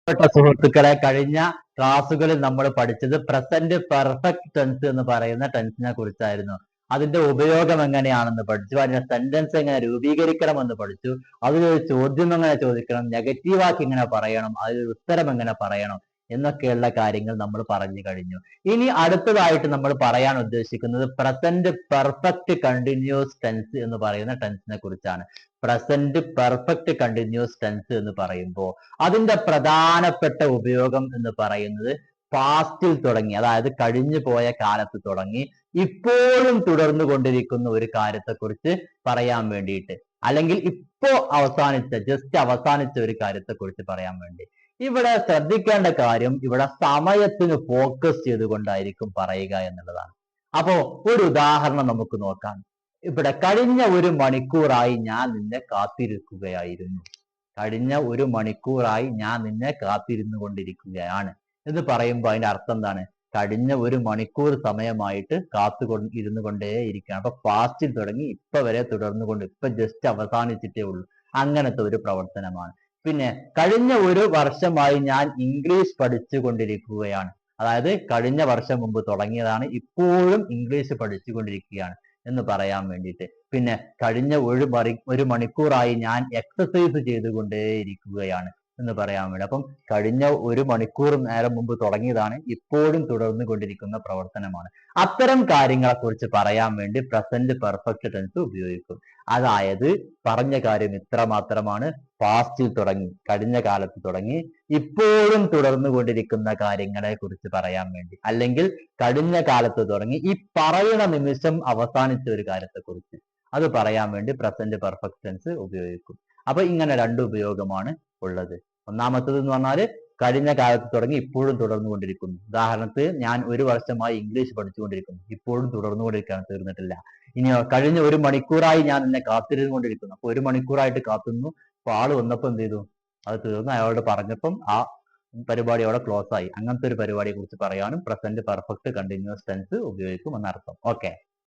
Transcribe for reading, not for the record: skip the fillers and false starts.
സുഹൃത്തുക്കളെ, കഴിഞ്ഞ ക്ലാസ്സുകളിൽ നമ്മൾ പഠിച്ചത് പ്രസന്റ് പെർഫെക്റ്റ് ടെൻസ് എന്ന് പറയുന്ന ടെൻസിനെ കുറിച്ചായിരുന്നു. അതിന്റെ ഉപയോഗം എങ്ങനെയാണെന്ന് പഠിച്ചു, അതിന്റെ സെന്റൻസ് എങ്ങനെ രൂപീകരിക്കണം എന്ന് പഠിച്ചു, അതിലൊരു ചോദ്യം എങ്ങനെ ചോദിക്കണം, നെഗറ്റീവാക്കി എങ്ങനെ പറയണം, അതിലൊരു ഉത്തരം എങ്ങനെ പറയണം എന്നൊക്കെയുള്ള കാര്യങ്ങൾ നമ്മൾ പറഞ്ഞു കഴിഞ്ഞു. ഇനി അടുത്തതായിട്ട് നമ്മൾ പറയാൻ ഉദ്ദേശിക്കുന്നത് പ്രസന്റ് പെർഫെക്റ്റ് കണ്ടിന്യൂസ് ടെൻസ് എന്ന് പറയുന്ന ടെൻസിനെ കുറിച്ചാണ്. പ്രസന്റ് പെർഫെക്റ്റ് കണ്ടിന്യൂസ് ടെൻസ് എന്ന് പറയുമ്പോൾ അതിന്റെ പ്രധാനപ്പെട്ട ഉപയോഗം എന്ന് പറയുന്നത് പാസ്റ്റിൽ തുടങ്ങി, അതായത് കഴിഞ്ഞു പോയ കാലത്ത് തുടങ്ങി ഇപ്പോഴും തുടർന്നു കൊണ്ടിരിക്കുന്ന ഒരു കാര്യത്തെക്കുറിച്ച് പറയാൻ വേണ്ടിയിട്ട്, അല്ലെങ്കിൽ ഇപ്പോ ജസ്റ്റ് അവസാനിച്ച ഒരു കാര്യത്തെക്കുറിച്ച് പറയാൻ വേണ്ടി. ഇവിടെ ശ്രദ്ധിക്കേണ്ട കാര്യം, ഇവിടെ സമയത്തിന് ഫോക്കസ് ചെയ്തുകൊണ്ടായിരിക്കും പറയുക എന്നുള്ളതാണ്. അപ്പോ ഒരു ഉദാഹരണം നമുക്ക് നോക്കാം. ഇവിടെ കഴിഞ്ഞ ഒരു മണിക്കൂറായി ഞാൻ നിന്നെ കാത്തിരിക്കുകയായിരുന്നു. കഴിഞ്ഞ ഒരു മണിക്കൂറായി ഞാൻ നിന്നെ കാത്തിരുന്നു കൊണ്ടിരിക്കുകയാണ് എന്ന് പറയുമ്പോൾ അതിന്റെ അർത്ഥം എന്താണ്? കഴിഞ്ഞ ഒരു മണിക്കൂർ സമയമായിട്ട് ഇരുന്നു കൊണ്ടേ ഇരിക്കുകയാണ്. അപ്പൊ പാസ്റ്റിൽ തുടങ്ങി ഇപ്പൊ വരെ തുടർന്നുകൊണ്ട്, ഇപ്പൊ ജസ്റ്റ് അവസാനിച്ചിട്ടേ ഉള്ളൂ, അങ്ങനത്തെ ഒരു പ്രവർത്തനമാണ്. പിന്നെ കഴിഞ്ഞ ഒരു വർഷമായി ഞാൻ ഇംഗ്ലീഷ് പഠിച്ചു കൊണ്ടിരിക്കുകയാണ്, അതായത് കഴിഞ്ഞ വർഷം മുമ്പ് തുടങ്ങിയതാണ്, ഇപ്പോഴും ഇംഗ്ലീഷ് പഠിച്ചു കൊണ്ടിരിക്കുകയാണ് എന്ന് പറയാൻ വേണ്ടിയിട്ട്. പിന്നെ കഴിഞ്ഞ ഒരു മണിക്കൂറായി ഞാൻ എക്സസൈസ് ചെയ്തുകൊണ്ടേയിരിക്കുകയാണ് എന്ന് പറയാൻ വേണ്ടി. അപ്പം കഴിഞ്ഞ ഒരു മണിക്കൂർ നേരം മുമ്പ് തുടങ്ങിയതാണ്, ഇപ്പോഴും തുടർന്നു കൊണ്ടിരിക്കുന്ന പ്രവർത്തനമാണ്. അത്തരം കാര്യങ്ങളെ കുറിച്ച് പറയാൻ വേണ്ടി പ്രസന്റ് പെർഫെക്റ്റ് ടെൻസ് ഉപയോഗിക്കും. അതായത് പറഞ്ഞ കാര്യം ഇത്ര മാത്രമാണ്, പാസ്റ്റിൽ തുടങ്ങി, കഴിഞ്ഞ കാലത്ത് തുടങ്ങി ഇപ്പോഴും തുടർന്നു കൊണ്ടിരിക്കുന്ന കാര്യങ്ങളെ കുറിച്ച് പറയാൻ വേണ്ടി, അല്ലെങ്കിൽ കഴിഞ്ഞ കാലത്ത് തുടങ്ങി ഈ പറയുന്ന നിമിഷം അവസാനിച്ച ഒരു കാര്യത്തെക്കുറിച്ച് അത് പറയാൻ വേണ്ടി പ്രസന്റ് പെർഫെക്റ്റ് ടെൻസ് ഉപയോഗിക്കും. അപ്പൊ ഇങ്ങനെ രണ്ട് ഉപയോഗമാണ് ഉള്ളത്. ഒന്നാമത്തത് എന്ന് പറഞ്ഞാൽ കഴിഞ്ഞ കാലത്ത് തുടങ്ങി ഇപ്പോഴും തുടർന്നുകൊണ്ടിരിക്കുന്നു. ഉദാഹരണത്തിന് ഞാൻ ഒരു വർഷമായി ഇംഗ്ലീഷ് പഠിച്ചുകൊണ്ടിരിക്കുന്നു, ഇപ്പോഴും തുടർന്നുകൊണ്ടിരിക്കുകയാണ്, തീർന്നിട്ടില്ല. ഇനിയോ കഴിഞ്ഞ ഒരു മണിക്കൂറായി ഞാൻ നിന്നെ കാത്തിരുന്നു കൊണ്ടിരിക്കുന്നു. അപ്പൊ ഒരു മണിക്കൂറായിട്ട് കാത്തുന്നു, അപ്പൊ ആള് വന്നപ്പോൾ എന്ത് ചെയ്തു, അത് തീർന്നു, അയാളോട് പറഞ്ഞപ്പം ആ പരിപാടി അവിടെ ക്ലോസ് ആയി. അങ്ങനത്തെ ഒരു പരിപാടിയെ കുറിച്ച് പറയാനും പ്രസന്റ് പെർഫെക്റ്റ് കണ്ടിന്യൂസ് ടെൻസ് ഉപയോഗിക്കും എന്നർത്ഥം. ഓക്കെ.